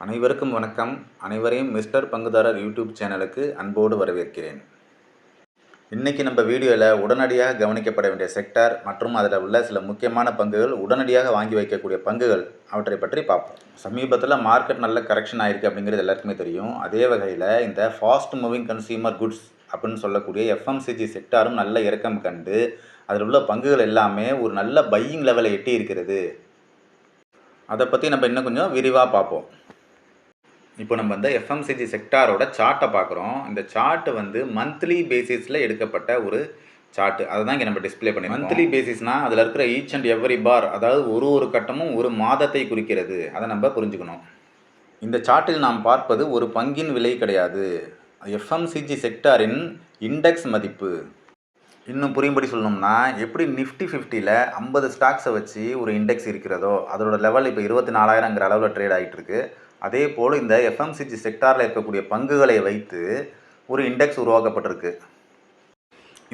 அனைவருக்கும் வணக்கம். அனைவரையும் மிஸ்டர் பங்குதாரர் யூடியூப் சேனலுக்கு அன்போடு வரவேற்கிறேன். இன்றைக்கி நம்ம வீடியோவில் உடனடியாக கவனிக்கப்பட வேண்டிய செக்டார் மற்றும் அதில் உள்ள சில முக்கியமான பங்குகள், உடனடியாக வாங்கி வைக்கக்கூடிய பங்குகள், அவற்றை பற்றி பார்ப்போம். சமீபத்தில் மார்க்கெட் நல்ல கரெக்ஷன் ஆகிருக்கு அப்படிங்கிறது எல்லாருக்குமே தெரியும். அதே வகையில் இந்த ஃபாஸ்ட் மூவிங் கன்சியூமர் குட்ஸ் அப்படின்னு சொல்லக்கூடிய எஃப்எம்சிஜி செக்டாரும் நல்ல இறக்கம் கண்டு அதில் உள்ள பங்குகள் எல்லாமே ஒரு நல்ல பையிங் லெவலை எட்டி இருக்கிறது. அதை பற்றி நம்ம இன்னும் கொஞ்சம் விரிவாக பார்ப்போம். இப்போ நம்ம இந்த எஃப்எம்சிஜி செக்டாரோட சார்ட்டை பார்க்குறோம். இந்த சார்ட்டு வந்து மந்த்லி பேசிஸில் எடுக்கப்பட்ட ஒரு சார்ட்டு. அதை தான் இங்கே நம்ம டிஸ்பிளே பண்ணி. மந்த்லி பேசிஸ்னால் அதில் இருக்கிற ஈச் அண்ட் எவ்ரி பார், அதாவது ஒரு கட்டமும் ஒரு மாதத்தை குறிக்கிறது. அதை நம்ம புரிஞ்சுக்கணும். இந்த சார்ட்டில் நாம் பார்ப்பது ஒரு பங்கின் விலை கிடையாது, எஃப்எம்சிஜி செக்டாரின் இண்டெக்ஸ் மதிப்பு. இன்னும் புரியும்படி சொல்லணும்னா, எப்படி நிஃப்டி 50ல் 50 ஸ்டாக்ஸை வச்சு ஒரு இண்டெக்ஸ் இருக்கிறதோ அதோட லெவல் இப்போ 24,000ங்கிற அளவில் ட்ரேட் ஆகிட்டு இருக்கு. அதே போல் இந்த எஃப்எம்சிஜி செக்டாரில் இருக்கக்கூடிய பங்குகளை வைத்து ஒரு இண்டெக்ஸ் உருவாக்கப்பட்டிருக்கு.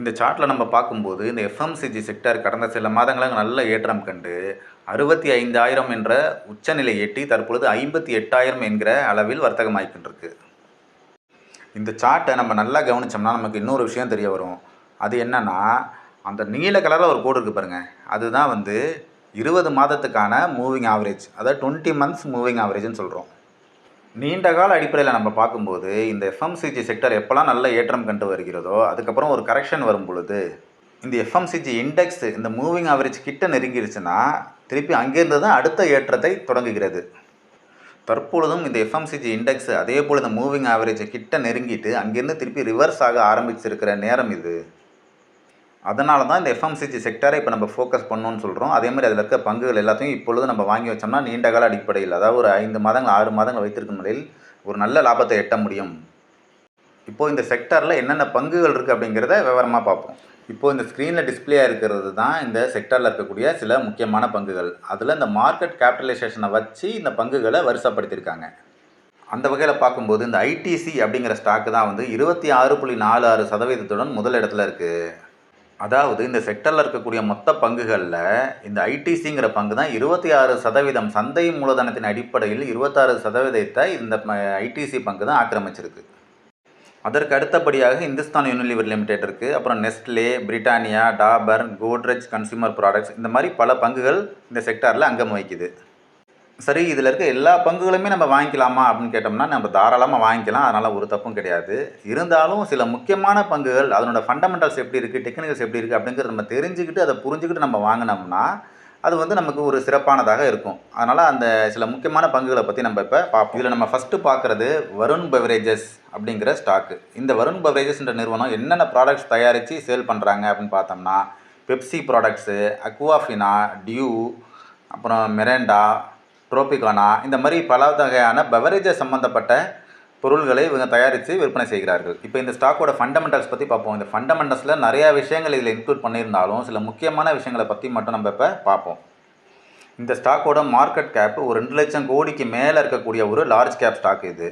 இந்த சார்ட்டில் நம்ம பார்க்கும்போது இந்த எஃப்எம்சிஜி செக்டார் கடந்த சில மாதங்களாக நல்ல ஏற்றம் கண்டு 65,000 என்ற உச்சநிலை எட்டி தற்பொழுது 58,000 என்கிற அளவில் வர்த்தகமாகிக்கின்றிருக்கு. இந்த சார்ட்டை நம்ம நல்லா கவனித்தோம்னா நமக்கு இன்னொரு விஷயம் தெரிய வரும். அது என்னன்னா, அந்த நீல கலரில் ஒரு கோடு இருக்குது பாருங்கள், அதுதான் வந்து 20 மாதத்துக்கான மூவிங் ஆவரேஜ், அதாவது 20 மந்த்ஸ் மூவிங் ஆவரேஜ்னு சொல்கிறோம். நீண்ட கால அடிப்படையில் நம்ம பார்க்கும்போது இந்த எஃப்எம்சிஜி செக்டர் எப்போல்லாம் நல்ல ஏற்றம் கண்டு வருகிறதோ அதுக்கப்புறம் ஒரு கரெக்ஷன் வரும் பொழுது இந்த எஃப்எம்சிஜி இண்டெக்ஸ் இந்த மூவிங் ஆவரேஜ் கிட்ட நெருங்கிடுச்சுன்னா திருப்பி அங்கேருந்து தான் அடுத்த ஏற்றத்தை தொடங்குகிறது. தற்பொழுதும் இந்த எஃப்எம்சிஜி இண்டெக்ஸ் அதே போல் இந்த மூவிங் ஆவரேஜை கிட்ட நெருங்கிட்டு அங்கேருந்து திருப்பி ரிவர்ஸ் ஆக ஆரம்பிச்சிருக்கிற நேரம் இது. அதனால தான் இந்த எஃப்எம்சிஜி செக்டாரை இப்போ நம்ம ஃபோக்கஸ் பண்ணணும்னு சொல்கிறோம். அதே மாதிரி அதில் இருக்க பங்குகள் எல்லாத்தையும் இப்பொழுது நம்ம வாங்கி வச்சோம்னா நீண்ட கால அடிப்படையில், அதாவது ஒரு 5 மாதங்கள் 6 மாதங்கள் வைத்திருக்கும் நிலையில் ஒரு நல்ல லாபத்தை எட்ட முடியும். இப்போது இந்த செக்டாரில் என்னென்ன பங்குகள் இருக்குது அப்படிங்கிறத விவரமாக பார்ப்போம். இப்போது இந்த ஸ்க்ரீனில் டிஸ்பிளே இருக்கிறது தான் இந்த செக்டாரில் இருக்கக்கூடிய சில முக்கியமான பங்குகள். அதில் இந்த மார்க்கெட் கேபிட்டலைசேஷனை வச்சு இந்த பங்குகளை வரிசைப்படுத்தியிருக்காங்க. அந்த வகையில் பார்க்கும்போது இந்த ஐடிசி அப்படிங்கிற ஸ்டாக்கு தான் வந்து 26.46% முதல் இடத்துல இருக்குது. அதாவது இந்த செக்டரில் இருக்கக்கூடிய மொத்த பங்குகளில் இந்த ஐடிசிங்கிற பங்கு தான் 26%, சந்தை மூலதனத்தின் அடிப்படையில் 26% இந்த ஐடிசி பங்கு தான் ஆக்கிரமிச்சிருக்கு. அதற்கு அடுத்தபடியாக இந்துஸ்தான் யூனிலிவர் லிமிடெட் இருக்குது. அப்புறம் Nestle, Britannia, Dabur, Godrej consumer products, இந்த மாதிரி பல பங்குகள் இந்த செக்டாரில் அங்கம் வகிக்குது. சரி, இதில் இருக்க எல்லா பங்குகளுமே நம்ம வாங்கிக்கலாமா அப்படின்னு கேட்டோம்னா நம்ம தாராளமாக வாங்கிக்கலாம், அதனால் ஒரு தப்பும் கிடையாது. இருந்தாலும் சில முக்கியமான பங்குகள் அதனோட ஃபண்டமெண்டல்ஸ் எப்படி இருக்குது, டெக்னிக்கல்ஸ் எப்படி இருக்குது அப்படிங்கிறத நம்ம தெரிஞ்சுக்கிட்டு அதை புரிஞ்சுக்கிட்டு நம்ம வாங்கினோம்னா அது வந்து நமக்கு ஒரு சிறப்பானதாக இருக்கும். அதனால் அந்த சில முக்கியமான பங்குகளை பற்றி நம்ம இப்போ பார்ப்போம். இதில் நம்ம ஃபஸ்ட்டு பார்க்குறது வருண் பெவரேஜஸ் அப்படிங்கிற ஸ்டாக்கு. இந்த வருண் பெவரேஜஸ்ன்ற நிறுவனம் என்னென்ன ப்ராடக்ட்ஸ் தயாரித்து சேல் பண்ணுறாங்க அப்படின்னு பார்த்தோம்னா பெப்சி ப்ராடக்ட்ஸு, அக்வாஃபினா, டியூ, அப்புறம் மெரண்டா, ட்ரோபிகானா, இந்த மாதிரி பல வகையான பெவரேஜஸ் சம்மந்தப்பட்ட பொருள்களை இவங்க தயாரித்து விற்பனை செய்கிறார்கள். இப்போ இந்த ஸ்டாக்கோட ஃபண்டமெண்டல்ஸ் பற்றி பார்ப்போம். இந்த ஃபண்டமெண்டல்ஸில் நிறையா விஷயங்கள் இதில் இன்க்ளூட் பண்ணியிருந்தாலும் சில முக்கியமான விஷயங்களை பற்றி மட்டும் நம்ம இப்போ பார்ப்போம். இந்த ஸ்டாக்கோட மார்க்கெட் கேப் ஒரு 2 லட்சம் கோடிக்கு மேலே இருக்கக்கூடிய ஒரு லார்ஜ் கேப் ஸ்டாக் இது.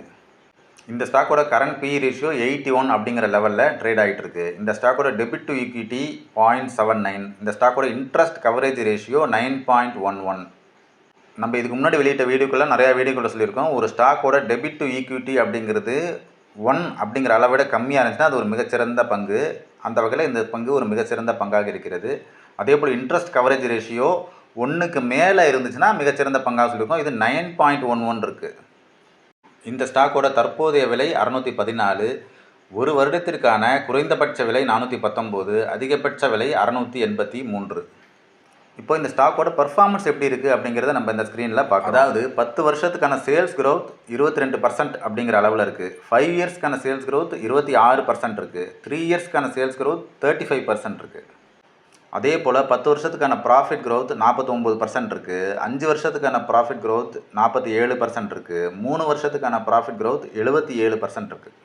இந்த ஸ்டாக்கோட கரண்ட் PE ரேஷியோ 81 அப்படிங்கிற லெவலில் ட்ரேட் ஆகிட்டு இருக்கு. இந்த ஸ்டாக்கோட டெபிட் டு ஈக்விட்டி 0.79. இந்த ஸ்டாக்கோட இன்ட்ரெஸ்ட் கவரேஜ் ரேஷியோ 9.11. நம்ம இதுக்கு முன்னாடி வெளியிட்ட வீடியோக்குள்ளே நிறையா வீடியோக்குள்ளே சொல்லியிருக்கோம். ஒரு ஸ்டாக்கோட டெபிட் டு ஈக்விட்டி அப்படிங்கிறது 1 அப்படிங்கிற அளவை விட கம்மியாக இருந்துச்சுன்னா அது ஒரு மிகச்சிறந்த பங்கு. அந்த வகையில் இந்த பங்கு ஒரு மிகச்சிறந்த பங்காக இருக்கிறது. அதே போல் இன்ட்ரெஸ்ட் கவரேஜ் ரேஷியோ 1க்கு மேலே இருந்துச்சுன்னா மிகச்சிறந்த பங்காக சொல்லியிருக்கோம். இது 9.11 இருக்குது. இந்த ஸ்டாக்கோட தற்போதைய விலை 614, ஒரு வருடத்திற்கான குறைந்தபட்ச விலை 419, அதிகபட்ச விலை 683. இப்போ இந்த ஸ்டாக்கோட பர்ஃபார்மன்ஸ் எப்படி இருக்குது அப்படிங்கிறத நம்ம இந்த ஸ்க்ரீனில் பார்க்கலாம். அதாவது 10 வருஷத்துக்கான சேல்ஸ் க்ரோத் 22% அப்படிங்கிற அளவில் இருக்குது. 5 இயர்ஸ்க்கான சேல்ஸ் க்ரோத் 26% இருக்குது. 3 இயர்ஸ்க்கான சேல்ஸ் க்ரோத் 35% இருக்குது. அதே போல் 10 வருஷத்துக்கான ப்ராஃபிட் க்ரோத் 49% இருக்குது. 5 வருஷத்துக்கான ப்ராஃபிட் க்ரோத் 47% இருக்குது. 3 வருஷத்துக்கான ப்ராஃபிட் க்ரோத் 77% இருக்குது.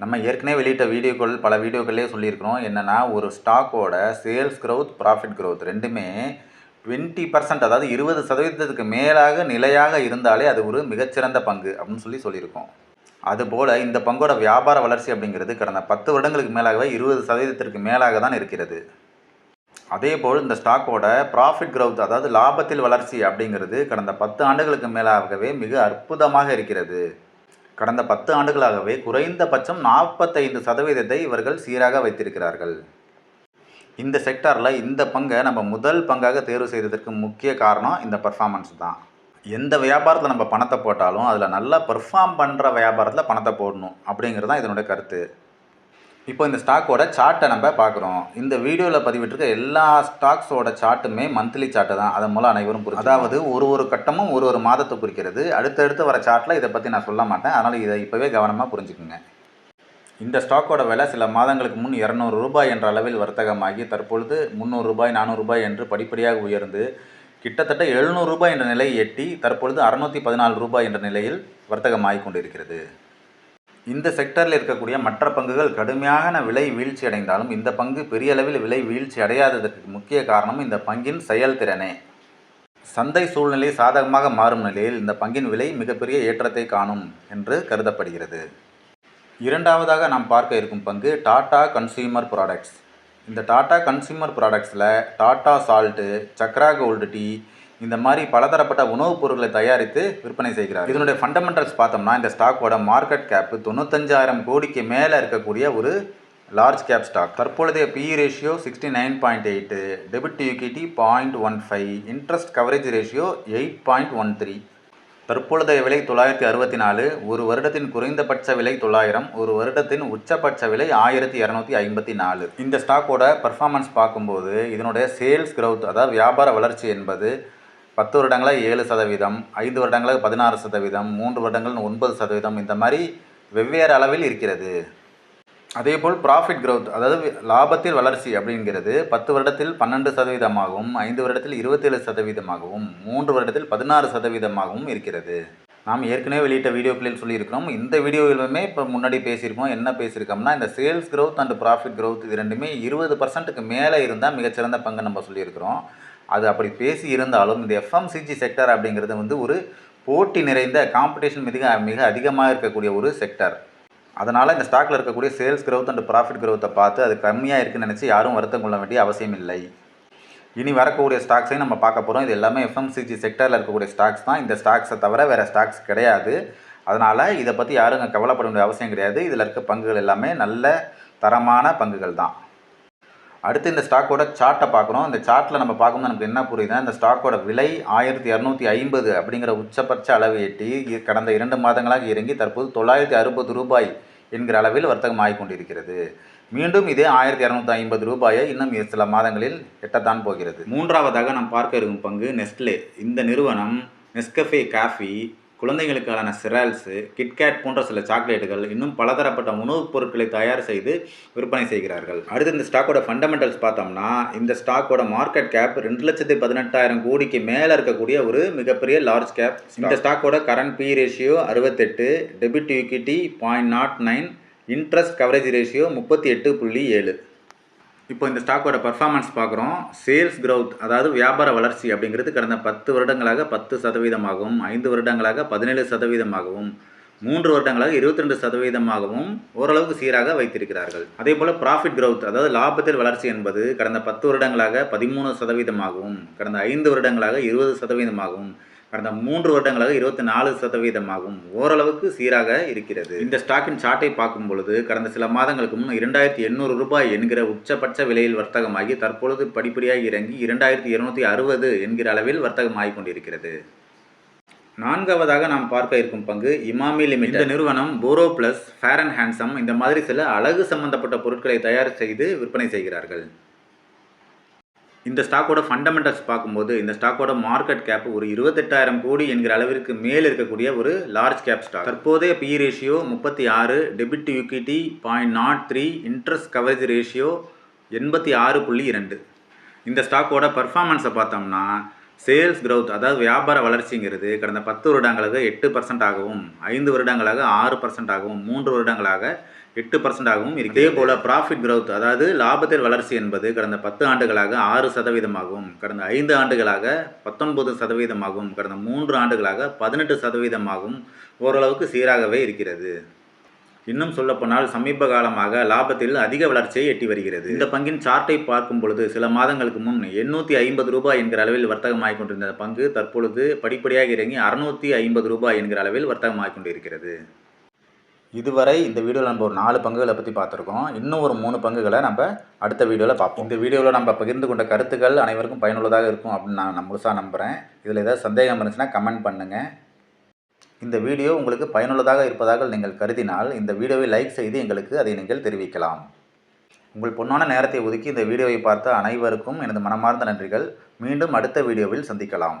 நம்ம ஏற்கனவே வெளியிட்ட வீடியோக்கள் பல வீடியோக்கள்லேயே சொல்லியிருக்கிறோம். என்னென்னா ஒரு ஸ்டாக்கோட சேல்ஸ் க்ரோத், ப்ராஃபிட் க்ரோத் ரெண்டுமே 20%, அதாவது 20% மேலாக நிலையாக இருந்தாலே அது ஒரு மிகச்சிறந்த பங்கு அப்படின்னு சொல்லியிருக்கோம். அதுபோல் இந்த பங்கோட வியாபார வளர்ச்சி அப்படிங்கிறது கடந்த 10 வருடங்களுக்கு மேலாகவே 20% மேலாக தான் இருக்கிறது. அதேபோல் இந்த ஸ்டாக்கோட ப்ராஃபிட் growth அதாவது லாபத்தில் வளர்ச்சி அப்படிங்கிறது கடந்த 10 ஆண்டுகளுக்கு மேலாகவே மிக அற்புதமாக இருக்கிறது. கடந்த 10 ஆண்டுகளாகவே குறைந்தபட்சம் 45% இவர்கள் சீராக வைத்திருக்கிறார்கள். இந்த செக்டாரில் இந்த பங்கை நம்ம முதல் பங்காக தேர்வு செய்ததற்கு முக்கிய காரணம் இந்த பர்ஃபார்மன்ஸ் தான். எந்த வியாபாரத்தில் நம்ம பணத்தை போட்டாலும் அதில் நல்லா பெர்ஃபார்ம் பண்ணுற வியாபாரத்தில் பணத்தை போடணும் அப்படிங்கிறது தான் இதனுடைய கருத்து. இப்போ இந்த ஸ்டாக்கோட சார்ட்டை நம்ம பார்க்குறோம். இந்த வீடியோவில் பதிவிட்டிருக்க எல்லா ஸ்டாக்ஸோட சார்ட்டுமே மந்த்லி சார்ட்டு தான். அதன் மூலம் அனைவரும் புரியும். அதாவது ஒரு கட்டமும் ஒரு மாதத்தை குறிக்கிறது. அடுத்தடுத்து வர சார்ட்டில் இதை பற்றி நான் சொல்ல மாட்டேன். அதனால் இதை இப்போவே கவனமாக புரிஞ்சுக்குங்க. இந்த ஸ்டாக்கோட விலை சில மாதங்களுக்கு முன் ₹200 என்ற அளவில் வர்த்தகமாகி தற்பொழுது ₹300, ₹400 என்று படிப்படியாக உயர்ந்து கிட்டத்தட்ட ₹700 என்ற நிலையை எட்டி தற்பொழுது ₹614 என்ற நிலையில் வர்த்தகமாகிக் கொண்டிருக்கிறது. இந்த செக்டரில் இருக்கக்கூடிய மற்ற பங்குகள் கடுமையான விலை வீழ்ச்சி அடைந்தாலும் இந்த பங்கு பெரிய அளவில் விலை வீழ்ச்சி அடையாததற்கு முக்கிய காரணம் இந்த பங்கின் செயல்திறனே. சந்தை சூழ்நிலை சாதகமாக மாறும் நிலையில் இந்த பங்கின் விலை மிகப்பெரிய ஏற்றத்தை காணும் என்று கருதப்படுகிறது. இரண்டாவதாக நாம் பார்க்க இருக்கும் பங்கு டாடா கன்சியூமர் ப்ராடக்ட்ஸ். இந்த டாடா கன்சியூமர் ப்ராடக்ட்ஸில் Tata salt, Chakra gold tea இந்த மாதிரி பலதரப்பட்ட உணவுப் பொருட்களை தயாரித்து விற்பனை செய்கிறார். இதனுடைய ஃபண்டமெண்டல்ஸ் பார்த்தோம்னா இந்த ஸ்டாக்கோட மார்க்கெட் கேப்பு 95,000 கோடிக்கு மேலே இருக்கக்கூடிய ஒரு லார்ஜ் கேப் ஸ்டாக். தற்பொழுதைய PE ரேஷியோ 69.8, டெபிட் to equity 0.15, interest coverage ratio 8.13. தற்பொழுதைய விலை 964, ஒரு வருடத்தின் குறைந்தபட்ச விலை 900, ஒரு வருடத்தின் உச்சபட்ச விலை 1254. இந்த ஸ்டாக்கோட பர்ஃபார்மன்ஸ் பார்க்கும்போது இதனுடைய சேல்ஸ் growth அதாவது வியாபார வளர்ச்சி என்பது 10 வருடங்களாக 7%, 5 வருடங்களாக 16%, 3 வருடங்கள் 9% இந்த மாதிரி வெவ்வேறு அளவில் இருக்கிறது. அதேபோல் ப்ராஃபிட் growth அதாவது லாபத்தில் வளர்ச்சி அப்படிங்கிறது 10 வருடத்தில் 12%ஆகவும், 5 வருடத்தில் 27%ஆகவும், 3 வருடத்தில் 16%ஆகவும் இருக்கிறது. நாம் ஏற்கனவே வெளியிட்ட வீடியோக்களில் சொல்லியிருக்கிறோம். இந்த வீடியோவிலுமே இப்போ முன்னாடி பேசியிருக்கோம். என்ன பேசியிருக்கோம்னா இந்த sales growth and profit growth இது ரெண்டுமே 20%க்கு மேலே இருந்தால் மிகச்சிறந்த பங்கு நம்ம சொல்லியிருக்கிறோம். அது அப்படி பேசி இருந்தாலும் இந்த FMCG செக்டர் அப்படிங்கிறது ஒரு போட்டி நிறைந்த காம்படிஷன் மிக அதிகமாக இருக்கக்கூடிய ஒரு செக்டர். அதனால் இந்த ஸ்டாக்கில் இருக்கக்கூடிய சேல்ஸ் growth அண்ட் ப்ராஃபிட் growth-ஐ பார்த்து அது கம்மியாக இருக்குன்னு நினச்சி யாரும் வருத்தம் கொள்ள வேண்டிய அவசியம் இல்லை. இனி வரக்கூடிய ஸ்டாக்ஸையும் நம்ம பார்க்க போகிறோம். இது எல்லாமே FMCG செக்டரில் இருக்கக்கூடிய ஸ்டாக்ஸ் தான். இந்த ஸ்டாக்ஸை தவிர வேறு ஸ்டாக்ஸ் கிடையாது. அதனால் இதை பற்றி யாரும் கவலைப்பட வேண்டிய அவசியம் கிடையாது. இதில் இருக்க பங்குகள் எல்லாமே நல்ல தரமான பங்குகள் தான். அடுத்து இந்த ஸ்டாக்கோட சார்ட்டை பார்க்குறோம். இந்த சார்ட்டில் நம்ம பார்க்கும்போது நமக்கு என்ன புரியுதுன்னா இந்த ஸ்டாக்கோட விலை 1250 அப்படிங்கிற உச்சபட்ச அளவை எட்டி கடந்த 2 மாதங்களாக இறங்கி தற்போது ₹960 என்கிற அளவில் வர்த்தகம் ஆகிக் கொண்டிருக்கிறது. மீண்டும் இதே ₹1250 இன்னும் சில மாதங்களில் எட்டத்தான் போகிறது. மூன்றாவதாக நாம் பார்க்க இருக்கும் பங்கு நெஸ்ட்லே. இந்த நிறுவனம் நெஸ்கஃபே காஃபி, குழந்தைகளுக்கான சிரல்ஸு, கிட்கேட் போன்ற சில சாக்லேட்டுகள் இன்னும் பலதரப்பட்ட உணவுப் பொருட்களை தயார் செய்து விற்பனை செய்கிறார்கள். அடுத்து இந்த ஸ்டாக்கோட ஃபண்டமெண்டல்ஸ் பார்த்தோம்னா இந்த ஸ்டாக்கோட மார்க்கெட் கேப் 2,18,000 கோடிக்கு மேலே இருக்கக்கூடிய ஒரு மிகப்பெரிய லார்ஜ் கேப். இந்த ஸ்டாக்கோட கரண்ட் PE ரேஷியோ 68, டெபிட் to equity 0.09, interest coverage ratio 38.7. இப்போ இந்த ஸ்டாக்கோட பர்ஃபார்மன்ஸ் பார்க்குறோம். சேல்ஸ் growth அதாவது வியாபார வளர்ச்சி அப்படிங்கிறது கடந்த 10 வருடங்களாக 10%ஆகவும், 5 வருடங்களாக 17%ஆகவும், 3 வருடங்களாக 22%ஆகவும் ஓரளவுக்கு சீராக வைத்திருக்கிறார்கள். அதே போல் ப்ராஃபிட் growth அதாவது லாபத்தில் வளர்ச்சி என்பது கடந்த 10 வருடங்களாக 13%ஆகவும், கடந்த 5 வருடங்களாக 20%ஆகவும், கடந்த 3 வருடங்களாக 24%ஆகவும் ஓரளவுக்கு சீராக இருக்கிறது. இந்த ஸ்டாக்கின் சார்ட்டை பார்க்கும் பொழுது கடந்த சில மாதங்களுக்கு முன் ₹2,800 என்கிற உச்சபட்ச விலையில் வர்த்தகமாகி தற்பொழுது படிப்படியாக இறங்கி 2,260 என்கிற அளவில் வர்த்தகமாகிக் கொண்டிருக்கிறது. நான்காவதாக நாம் பார்க்க இருக்கும் பங்கு இமாமி லிமிடெட். இந்த நிறுவனம் போரோ பிளஸ், ஃபேர் அண்ட் ஹேண்ட்ஸம் இந்த மாதிரி சில அழகு சம்பந்தப்பட்ட பொருட்களை தயார் செய்து விற்பனை செய்கிறார்கள். இந்த ஸ்டாக்கோட ஃபண்டமெண்டல்ஸ் பார்க்கும்போது இந்த ஸ்டாக்கோட மார்க்கெட் கேப் ஒரு 28,000 கோடி என்கிற அளவிற்கு மேல் இருக்கக்கூடிய ஒரு லார்ஜ் கேப் ஸ்டாக். தற்போதைய PE ratio 36, debit to equity 0.03, interest coverage ratio 86.2. இந்த ஸ்டாக்கோட பர்ஃபார்மன்ஸை பார்த்தோம்னா சேல்ஸ் growth அதாவது வியாபார வளர்ச்சிங்கிறது கடந்த 10 வருடங்களாக 8%ஆகவும், 5 வருடங்களாக 6%ஆகவும், 3 வருடங்களாக 8%ஆகவும் இருக்குது. இதே போல் ப்ராஃபிட் growth அதாவது லாபத்தில் வளர்ச்சி என்பது கடந்த 10 ஆண்டுகளாக 6%ஆகவும், கடந்த 5 ஆண்டுகளாக 19%ஆகவும், கடந்த 3 ஆண்டுகளாக 18%ஆகவும் ஓரளவுக்கு சீராகவே இருக்கிறது. இன்னும் சொல்லப்போனால் சமீப காலமாக லாபத்தில் அதிக வளர்ச்சியை எட்டி வருகிறது. இந்த பங்கின் சார்ட்டை பார்க்கும் பொழுது சில மாதங்களுக்கு முன் 850 ரூபாய் என்கிற அளவில் வர்த்தகமாகிக் கொண்டிருந்த பங்கு தற்பொழுது படிப்படியாக இறங்கி 650 ரூபாய் என்கிற அளவில் வர்த்தகமாகிக் கொண்டிருக்கிறது. இதுவரை இந்த வீடியோவில் நம்ம ஒரு 4 பங்குகளை பற்றி பார்த்துருக்கோம். இன்னும் ஒரு 3 பங்குகளை நம்ம அடுத்த வீடியோவில் பார்ப்போம். இந்த வீடியோவில் நம்ம பகிர்ந்து கொண்ட கருத்துக்கள் அனைவருக்கும் பயனுள்ளதாக இருக்கும் அப்படின்னு நான் முழுசாக நம்புகிறேன். இதில் ஏதாவது சந்தேகம் இருந்துச்சுன்னா கமெண்ட் பண்ணுங்கள். இந்த வீடியோ உங்களுக்கு பயனுள்ளதாக இருப்பதாக நீங்கள் கருதினால் இந்த வீடியோவை லைக் செய்து எங்களுக்கு அதை நீங்கள் தெரிவிக்கலாம். உங்கள் பொன்னான நேரத்தை ஒதுக்கி இந்த வீடியோவை பார்த்த அனைவருக்கும் எனது மனமார்ந்த நன்றிகள். மீண்டும் அடுத்த வீடியோவில் சந்திக்கலாம்.